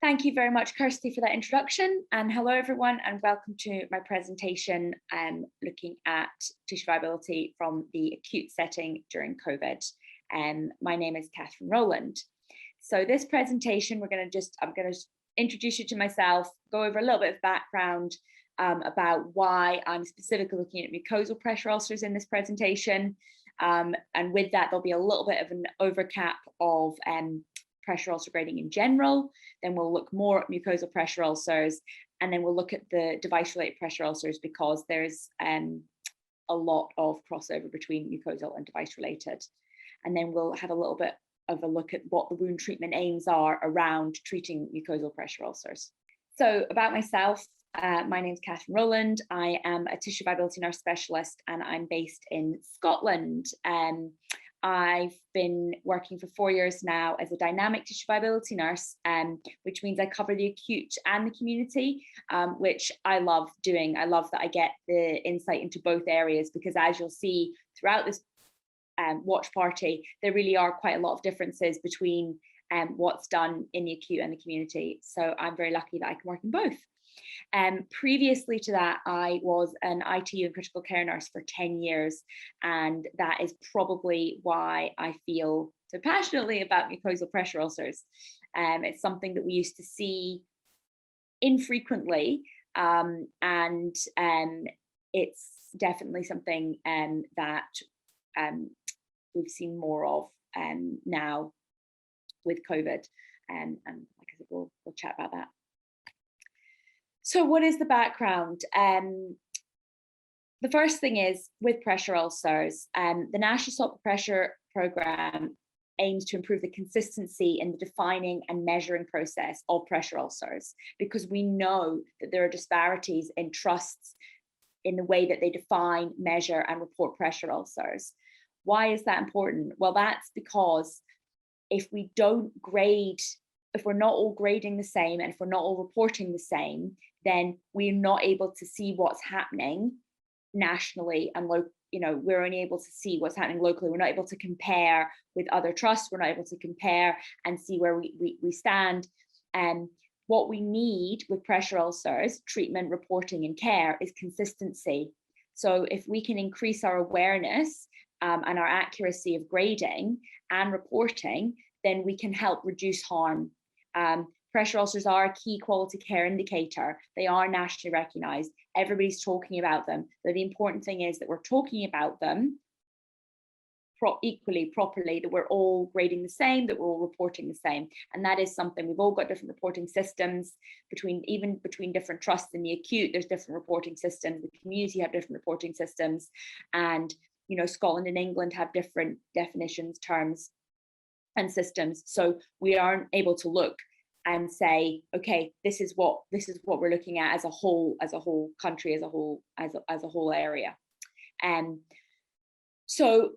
Thank you very much, Kirsty, for that introduction. And hello, everyone, and welcome to my presentation looking at tissue viability from the acute setting during COVID. My name is Catherine Rowland. So this presentation, I'm going to introduce you to myself, go over a little bit of background about why I'm specifically looking at mucosal pressure ulcers in this presentation. And with that, there'll be a little bit of an overcap of pressure ulcer grading in general. Then we'll look more at mucosal pressure ulcers, and then we'll look at the device-related pressure ulcers because there's a lot of crossover between mucosal and device-related. And then we'll have a little bit of a look at what the wound treatment aims are around treating mucosal pressure ulcers. So about myself, my name is Catherine Rowland. I am a tissue viability nurse specialist and I'm based in Scotland. I've been working for 4 years now as a dynamic tissue viability nurse, which means I cover the acute and the community, which I love doing. I love that I get the insight into both areas because, as you'll see throughout this watch party, there really are quite a lot of differences between what's done in the acute and the community. So I'm very lucky that I can work in both. Previously to that, I was an ITU and critical care nurse for 10 years, and that is probably why I feel so passionately about mucosal pressure ulcers. It's something that we used to see infrequently, and it's definitely something that we've seen more of now with COVID, and like I said, we'll chat about that. So what is the background? The first thing is with pressure ulcers, the National Stop Pressure Programme aims to improve the consistency in the defining and measuring process of pressure ulcers, because we know that there are disparities in trusts in the way that they define, measure, and report pressure ulcers. Why is that important? Well, that's because if we don't grade, if we're not all grading the same and if we're not all reporting the same, then we're not able to see what's happening nationally and we're only able to see what's happening locally. We're not able to compare with other trusts. We're not able to compare and see where we stand. And what we need with pressure ulcers, treatment, reporting, and care is consistency. So if we can increase our awareness and our accuracy of grading and reporting, then we can help reduce harm. Pressure ulcers are a key quality care indicator. They are nationally recognised. Everybody's talking about them. But the important thing is that we're talking about them equally, properly, that we're all grading the same, that we're all reporting the same. And that is something, we've all got different reporting systems even between different trusts. In the acute, there's different reporting systems. The community have different reporting systems. And, Scotland and England have different definitions, terms, and systems. So we aren't able to look and say, okay, this is what we're looking at as a whole country, as a whole area. So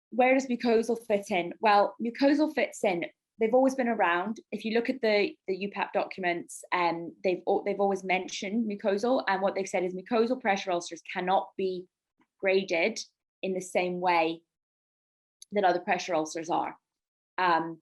where does mucosal fit in? Well, mucosal fits in. They've always been around. If you look at the UPAP documents, they've always mentioned mucosal, and what they've said is mucosal pressure ulcers cannot be graded in the same way that other pressure ulcers are. And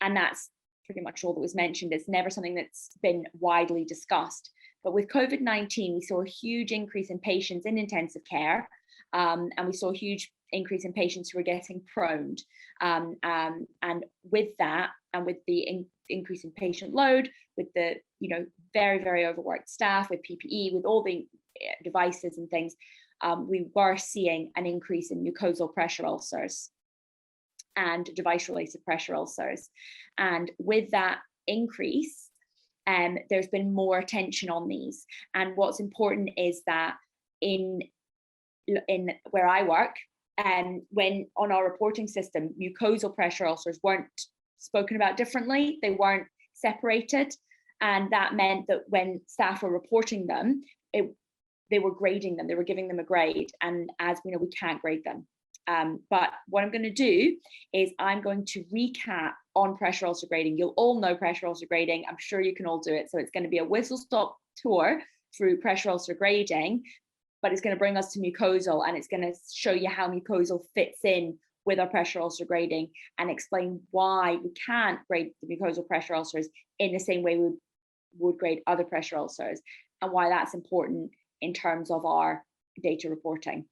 that's pretty much all that was mentioned. It's never something that's been widely discussed. But with COVID-19, we saw a huge increase in patients in intensive care, and we saw a huge increase in patients who were getting proned. And with that, and with the increase in patient load, with the very, very overworked staff, with PPE, with all the devices and things, we were seeing an increase in mucosal pressure ulcers and device-related pressure ulcers. And with that increase, there's been more attention on these. And what's important is that in where I work, when on our reporting system, mucosal pressure ulcers weren't spoken about differently, they weren't separated. And that meant that when staff were reporting them, they were grading them, they were giving them a grade. And as we know, we can't grade them. But what I'm going to do is I'm going to recap on pressure ulcer grading. You'll all know pressure ulcer grading. I'm sure you can all do it. So it's going to be a whistle-stop tour through pressure ulcer grading, but it's going to bring us to mucosal, and it's going to show you how mucosal fits in with our pressure ulcer grading and explain why we can't grade the mucosal pressure ulcers in the same way we would grade other pressure ulcers, and why that's important in terms of our data reporting.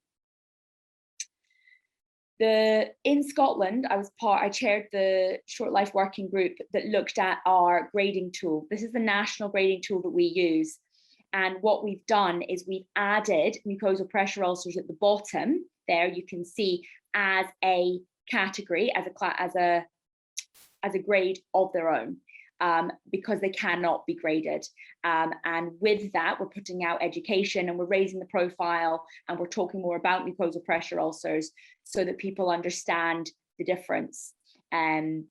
In Scotland, I chaired the short life working group that looked at our grading tool. This is the national grading tool that we use. And what we've done is we've added mucosal pressure ulcers at the bottom. There you can see as a category, as a grade of their own, because they cannot be graded. And with that, we're putting out education and we're raising the profile and we're talking more about mucosal pressure ulcers so that people understand the difference. And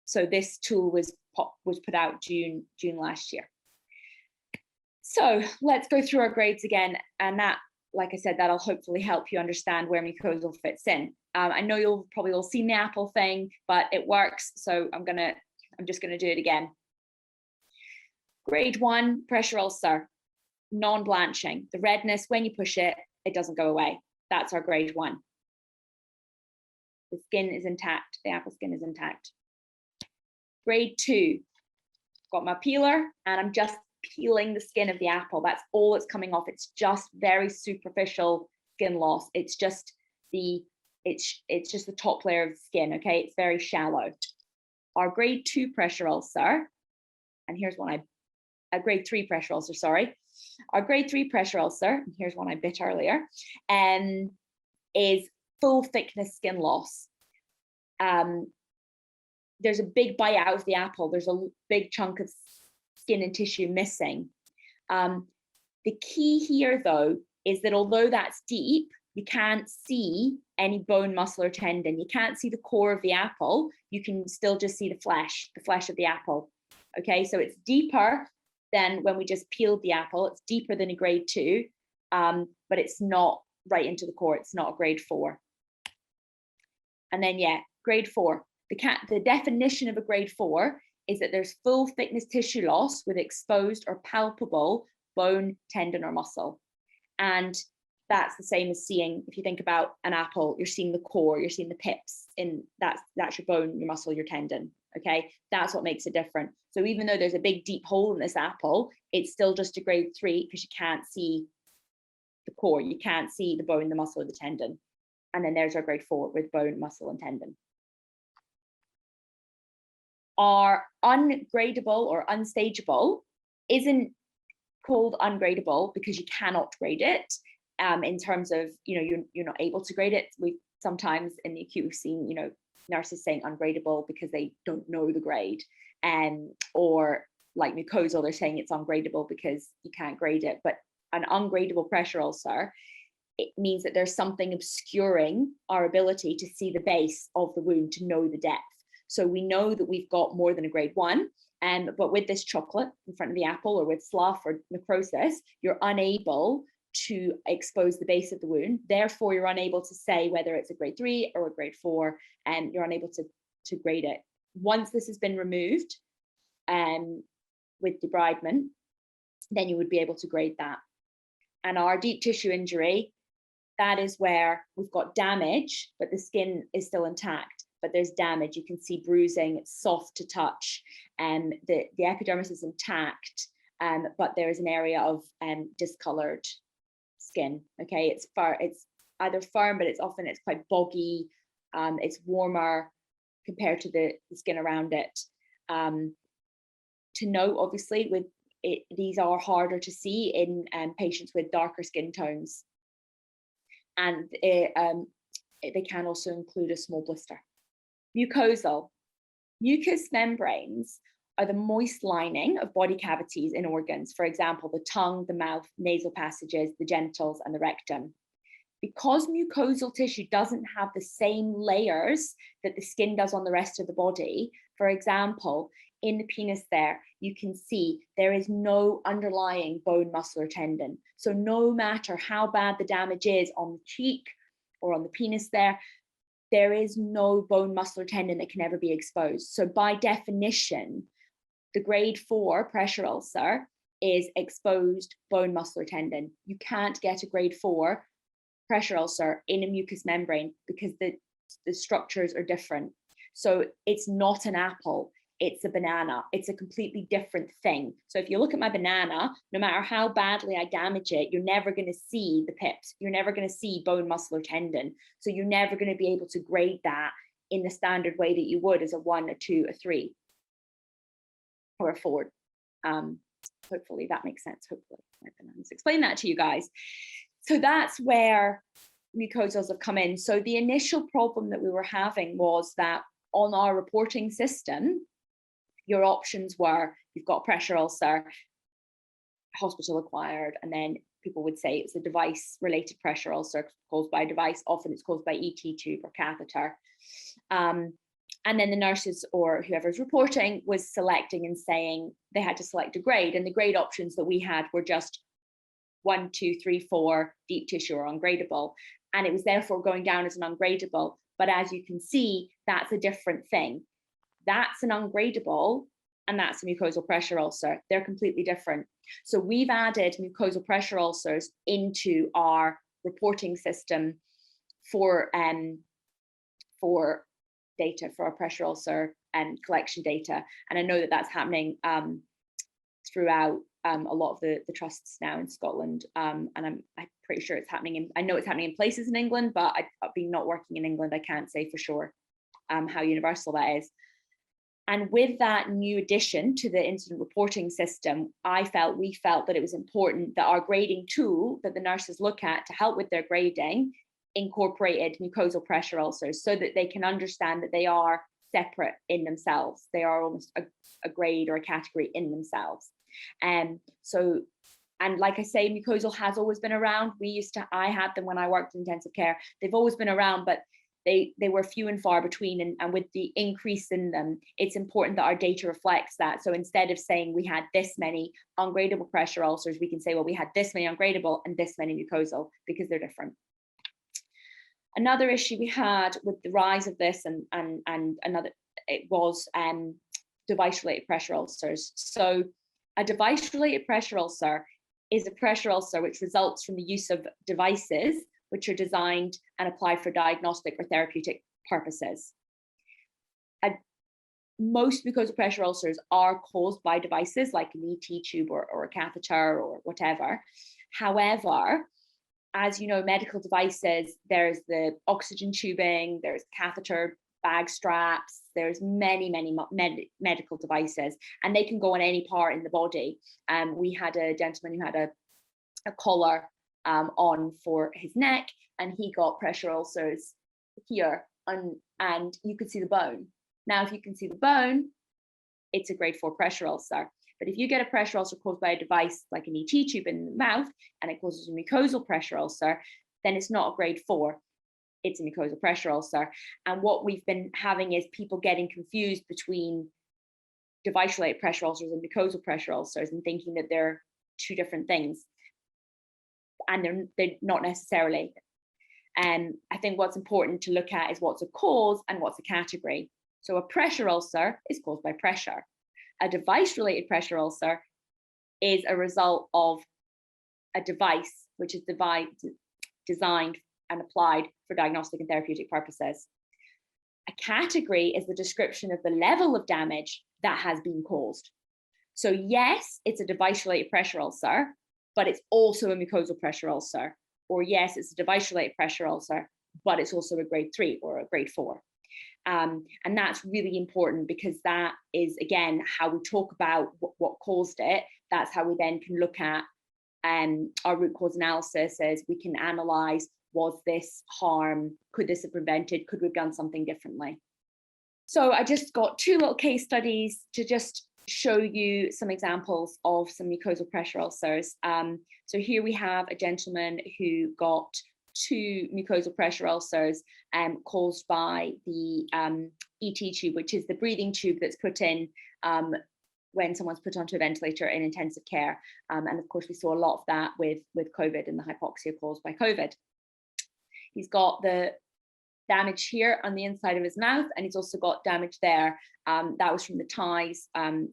so this tool was put out June last year. So let's go through our grades again, and that, like I said, that'll hopefully help you understand where mucosal fits in. I know you'll probably all seen the apple thing, but it works, so I'm just gonna do it again. Grade 1 pressure ulcer, non-blanching. The redness, when you push it, it doesn't go away. That's our grade 1. The skin is intact, the apple skin is intact. Grade 2, got my peeler and I'm just peeling the skin of the apple. That's all that's coming off. It's just very superficial skin loss. It's just the top layer of the skin, okay? It's very shallow. Our grade 2 pressure ulcer, and here's one a grade 3 pressure ulcer, sorry. Our grade 3 pressure ulcer, and here's one I bit earlier, is full thickness skin loss. There's a big bite out of the apple. There's a big chunk of skin and tissue missing. The key here, though, is that although that's deep, you can't see any bone, muscle, or tendon. You can't see the core of the apple. You can still just see the flesh of the apple. Okay, so it's deeper than when we just peeled the apple. It's deeper than a grade 2, but it's not right into the core. It's not a grade 4. And then, yeah, grade 4. The definition of a grade 4 is that there's full thickness tissue loss with exposed or palpable bone, tendon, or muscle. And that's the same as seeing, if you think about an apple, you're seeing the core, you're seeing the pips, and that's your bone, your muscle, your tendon. Okay, that's what makes it different. So even though there's a big deep hole in this apple, it's still just a grade 3 because you can't see the core, you can't see the bone, the muscle, or the tendon. And then there's our grade 4 with bone, muscle, and tendon. Our ungradable or unstageable isn't called ungradable because you cannot grade it. In terms of, you're not able to grade it. We sometimes in the acute, we've seen, nurses saying ungradable because they don't know the grade, or like mucosal, they're saying it's ungradable because you can't grade it. But an ungradable pressure ulcer, it means that there's something obscuring our ability to see the base of the wound, to know the depth. So we know that we've got more than a grade 1, but with this chocolate in front of the apple, or with slough or necrosis, you're unable to expose the base of the wound. Therefore, you're unable to say whether it's a grade 3 or a grade 4, and you're unable to grade it. Once this has been removed with debridement, then you would be able to grade that. And our deep tissue injury, that is where we've got damage, but the skin is still intact, but there's damage. You can see bruising, it's soft to touch, and the epidermis is intact, but there is an area of discolored skin. Okay, it's either firm, but it's quite boggy. It's warmer compared to the skin around it. To note, obviously, these are harder to see in patients with darker skin tones, and they can also include a small blister. Mucosal. Mucous membranes are the moist lining of body cavities in organs, for example, the tongue, the mouth, nasal passages, the genitals, and the rectum. Because mucosal tissue doesn't have the same layers that the skin does on the rest of the body, for example, in the penis there, you can see there is no underlying bone, muscle, or tendon. So no matter how bad the damage is on the cheek or on the penis there is no bone, muscle, or tendon that can ever be exposed. So by definition, the grade 4 pressure ulcer is exposed bone, muscle, or tendon. You can't get a grade 4 pressure ulcer in a mucous membrane because the structures are different. So it's not an apple, it's a banana. It's a completely different thing. So if you look at my banana, no matter how badly I damage it, you're never going to see the pips. You're never going to see bone, muscle, or tendon. So you're never going to be able to grade that in the standard way that you would as a 1, a 2, a 3, or a 4. Hopefully that makes sense. Hopefully my bananas explain that to you guys. So that's where mucosals have come in. So the initial problem that we were having was that on our reporting system, your options were, you've got pressure ulcer, hospital acquired, and then people would say it's a device related pressure ulcer caused by a device. Often it's caused by ET tube or catheter. And then the nurses or whoever's reporting was selecting and saying they had to select a grade, and the grade options that we had were just 1, 2, 3, 4, deep tissue or ungradable. And it was therefore going down as an ungradable. But as you can see, that's a different thing. That's an ungradable and that's a mucosal pressure ulcer. They're completely different. So we've added mucosal pressure ulcers into our reporting system for data, for our pressure ulcer and collection data. And I know that that's happening throughout a lot of the trusts now in Scotland, and I'm pretty sure it's happening I know it's happening in places in England, but I've been not working in England, I can't say for sure how universal that is. And with that new addition to the incident reporting system, we felt that it was important that our grading tool that the nurses look at to help with their grading incorporated mucosal pressure ulcers, so that they can understand that they are separate in themselves. They are almost a grade or a category in themselves. And like I say, mucosal has always been around. I had them when I worked in intensive care. They've always been around, but they were few and far between. And with the increase in them, it's important that our data reflects that. So instead of saying we had this many ungradable pressure ulcers, we can say, well, we had this many ungradable and this many mucosal, because they're different. Another issue we had with the rise of this and another, it was device-related pressure ulcers. So a device-related pressure ulcer is a pressure ulcer which results from the use of devices which are designed and applied for diagnostic or therapeutic purposes. Most mucosal pressure ulcers are caused by devices like an ET tube or a catheter or whatever. However, as you know, medical devices, there's the oxygen tubing, there's catheter bag straps, there's many medical devices, and they can go on any part in the body. We had a gentleman who had a collar on for his neck, and he got pressure ulcers here, and you could see the bone. Now, if you can see the bone, it's a grade 4 pressure ulcer. But if you get a pressure ulcer caused by a device like an ET tube in the mouth, and it causes a mucosal pressure ulcer, then it's not a grade 4. It's a mucosal pressure ulcer. And what we've been having is people getting confused between device-related pressure ulcers and mucosal pressure ulcers, and thinking that they're two different things. And they're not necessarily. And I think what's important to look at is what's a cause and what's a category. So a pressure ulcer is caused by pressure. A device-related pressure ulcer is a result of a device which is designed and applied for diagnostic and therapeutic purposes. A category is the description of the level of damage that has been caused. So yes, it's a device-related pressure ulcer, but it's also a mucosal pressure ulcer. Or yes, it's a device-related pressure ulcer, but it's also a grade 3 or a grade 4. And that's really important, because that is, again, how we talk about what caused it. That's how we then can look at our root cause analysis. As we can analyze, was this harm? Could this have prevented? Could we have done something differently? So I just got 2 little case studies to just show you some examples of some mucosal pressure ulcers. So here we have a gentleman who got 2 mucosal pressure ulcers caused by the ET tube, which is the breathing tube that's put in when someone's put onto a ventilator in intensive care. And of course, we saw a lot of that with COVID and the hypoxia caused by COVID. He's got the damage here on the inside of his mouth, and he's also got damage there. That was from the ties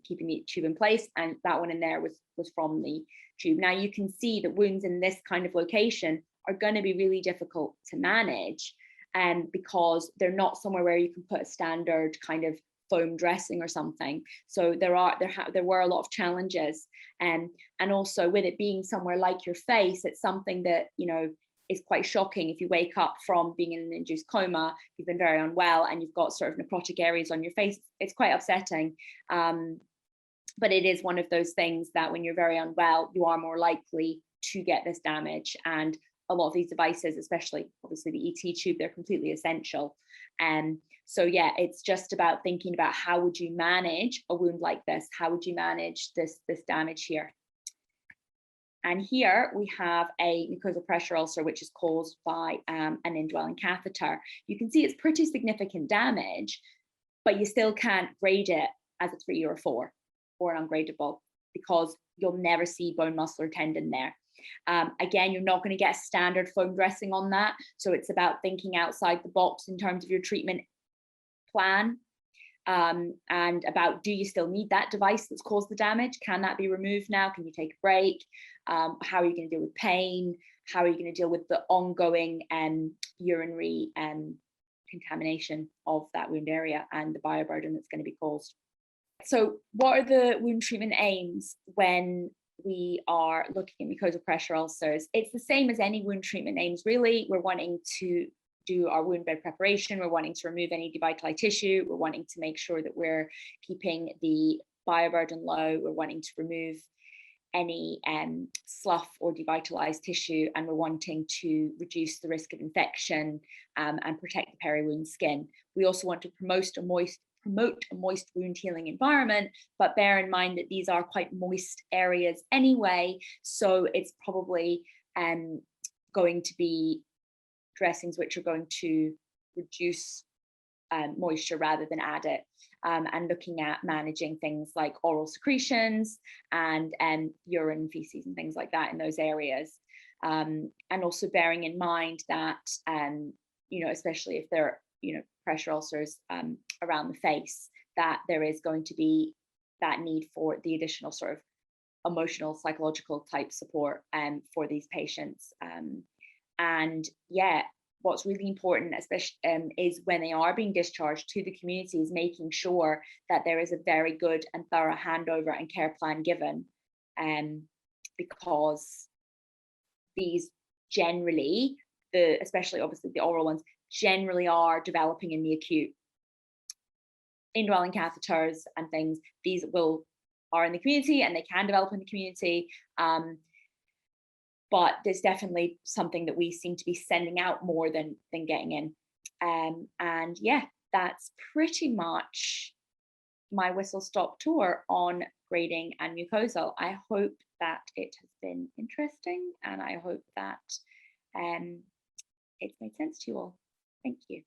keeping the tube in place, and that one in there was from the tube. Now you can see that wounds in this kind of location are going to be really difficult to manage, because they're not somewhere where you can put a standard kind of foam dressing or something. So there were a lot of challenges, and also with it being somewhere like your face, it's something that, you know, is quite shocking. If you wake up from being in an induced coma, you've been very unwell, and you've got sort of necrotic areas on your face, it's quite upsetting. But it is one of those things that when you're very unwell, you are more likely to get this damage. And a lot of these devices, especially obviously the ET tube, they're completely essential. And so yeah, it's just about thinking about how would you manage a wound like this? How would you manage this damage here? And here we have a mucosal pressure ulcer, which is caused by an indwelling catheter. You can see it's pretty significant damage, but you still can't grade it as a 3 or a 4 or an ungradable, because you'll never see bone, muscle, or tendon there. Again, you're not going to get a standard foam dressing on that. So it's about thinking outside the box in terms of your treatment plan. And about, do you still need that device that's caused the damage? Can that be removed now? Can you take a break? How are you going to deal with pain? How are you going to deal with the ongoing urinary contamination of that wound area and the bioburden that's going to be caused? So what are the wound treatment aims when we are looking at mucosal pressure ulcers? It's the same as any wound treatment aims, really. We're wanting to do our wound bed preparation. We're wanting to remove any devitalized tissue. We're wanting to make sure that we're keeping the bioburden low. We're wanting to remove any slough or devitalized tissue, and we're wanting to reduce the risk of infection and protect the peri-wound skin. We also want to promote a moist wound healing environment, but bear in mind that these are quite moist areas anyway, so it's probably going to be dressings which are going to reduce moisture rather than add it, and looking at managing things like oral secretions and urine, feces and things like that in those areas, and also bearing in mind that you know, especially if there are, you know, pressure ulcers around the face, that there is going to be that need for the additional sort of emotional, psychological type support for these patients. And yeah, what's really important, especially is when they are being discharged to the community, is making sure that there is a very good and thorough handover and care plan given, because these generally, especially obviously the oral ones, generally are developing in the acute. Indwelling catheters and things, these are in the community and they can develop in the community. But there's definitely something that we seem to be sending out more than getting in. And yeah, that's pretty much my whistle-stop tour on grading and mucosal. I hope that it has been interesting, and I hope that it's made sense to you all. Thank you.